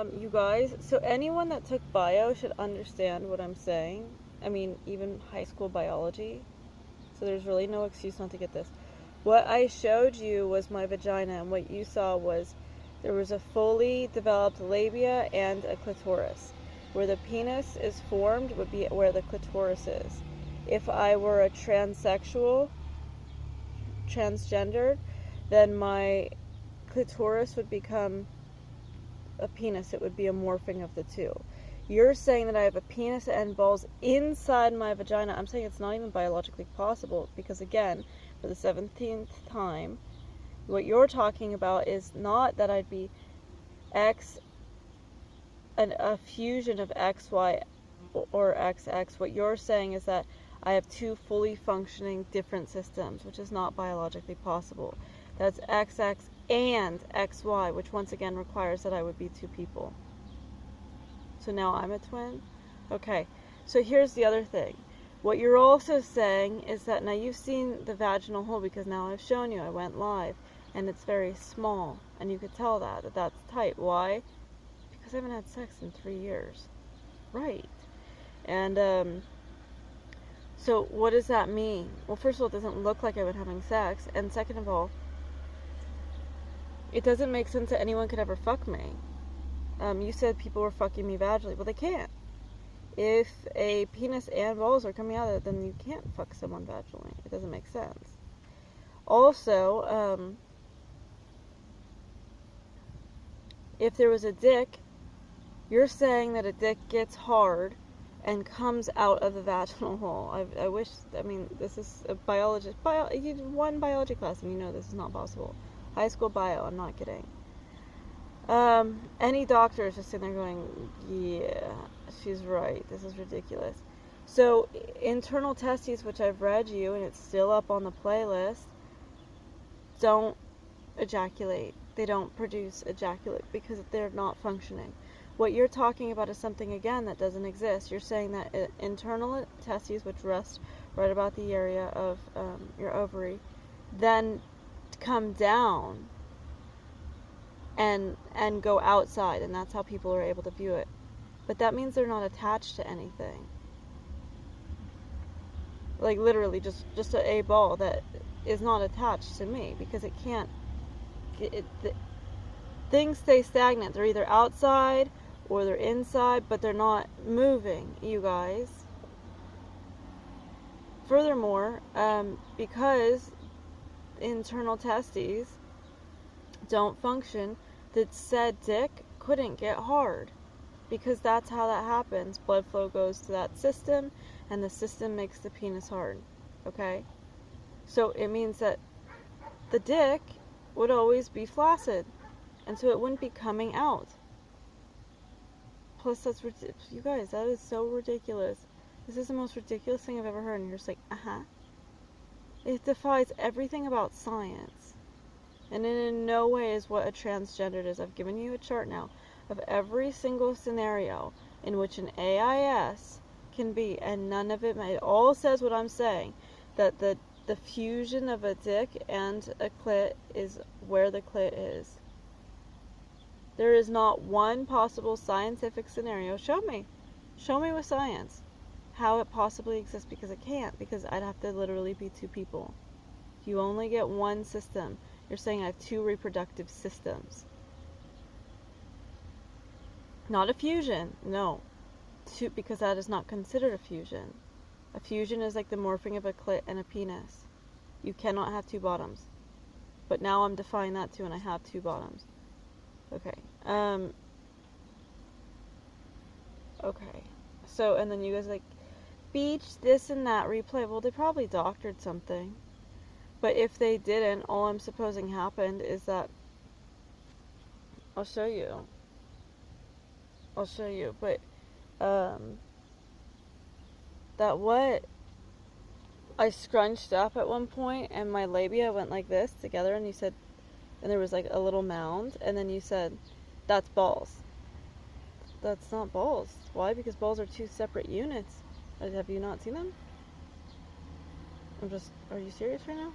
You guys, so anyone that took bio should understand what I'm saying. I mean, even high school biology. So there's really no excuse not to get this. What I showed you was my vagina, and what you saw was there was a fully developed labia and a clitoris. Where the penis is formed would be where the clitoris is. If I were a transgendered, then my clitoris would become a penis. It would be a morphing of the two. You're saying that I have a penis and balls inside my vagina. I'm saying it's not even biologically possible because, again, for the 17th time, what you're talking about is not that I'd be a fusion of XY or XX. What you're saying is that I have two fully functioning different systems, which is not biologically possible. That's XX and XY, which once again requires that I would be two people. So now I'm a twin? Okay, so here's the other thing. What you're also saying is that, now you've seen the vaginal hole because now I've shown you, I went live, and it's very small, and you could tell that that's tight. Why? Because I haven't had sex in 3 years. Right. And, so what does that mean? Well, first of all, it doesn't look like I've been having sex, and second of all, it doesn't make sense that anyone could ever fuck me. You said people were fucking me vaginally. Well, they can't. If a penis and balls are coming out of it, then you can't fuck someone vaginally. It doesn't make sense. Also, if there was a dick, you're saying that a dick gets hard and comes out of the vaginal hole. I wish, I mean, this is a biologist. You did one biology class and you know this is not possible. High school bio, I'm not kidding. Any doctor is just sitting there going, yeah, she's right, this is ridiculous. So, internal testes, which I've read you, and it's still up on the playlist, don't ejaculate. They don't produce ejaculate because they're not functioning. What you're talking about is something, again, that doesn't exist. You're saying that internal testes, which rest right about the area of your ovary, then come down and go outside, and that's how people are able to view it. But that means they're not attached to anything. Like, literally, just a ball that is not attached to me, because it can't, things stay stagnant. They're either outside or they're inside, but they're not moving, you guys. Furthermore, because internal testes don't function, that said dick couldn't get hard, because that's how that happens. Blood flow goes to that system, and the system makes the penis hard. Okay? So it means that the dick would always be flaccid, and so it wouldn't be coming out. Plus, that's ridiculous. You guys, that is so ridiculous. This is the most ridiculous thing I've ever heard, and you're just like, It defies everything about science. And it in no way is what a transgendered is. I've given you a chart now of every single scenario in which an AIS can be, and none of it, it all says what I'm saying, that the fusion of a dick and a clit is where the clit is. There is not one possible scientific scenario. Show me with science how it possibly exists, because it can't, because I'd have to literally be two people. You only get one system. You're saying I have two reproductive systems. Not a fusion, no. Two, because that is not considered a fusion. A fusion is like the morphing of a clit and a penis. You cannot have two bottoms. But now I'm defying that too, and I have two bottoms. Okay. Okay. So, and then you guys like, beach, this and that, replay. Well, they probably doctored something. But if they didn't, all I'm supposing happened is that, I'll show you, but, that what I scrunched up at one point, and my labia went like this together, and you said, and there was like a little mound, and then you said, that's balls. That's not balls. Why? Because balls are two separate units. Have you not seen them? Are you serious right now?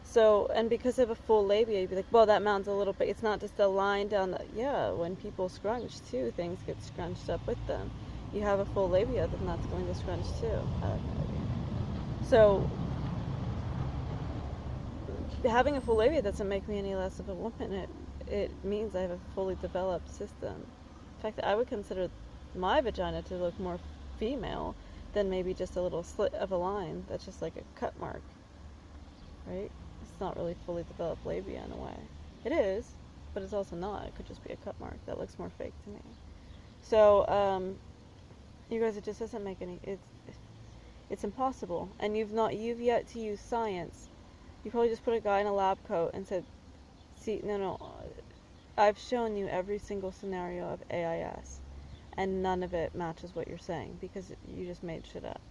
So, and because I have a full labia, you'd be like, well, that mountain's a little bit, it's not just a line down the, yeah, when people scrunch too, things get scrunched up with them. You have a full labia, then that's going to scrunch too. I like that idea. So, having a full labia doesn't make me any less of a woman. It means I have a fully developed system. In fact, I would consider my vagina to look more female than maybe just a little slit of a line that's just like a cut mark, right? It's not really fully developed labia in a way. It is, but it's also not. It could just be a cut mark that looks more fake to me. So, you guys, it just doesn't make any. It's impossible, and you've yet to use science. You probably just put a guy in a lab coat and said, "See, no, I've shown you every single scenario of AIS, and none of it matches what you're saying because you just made shit up."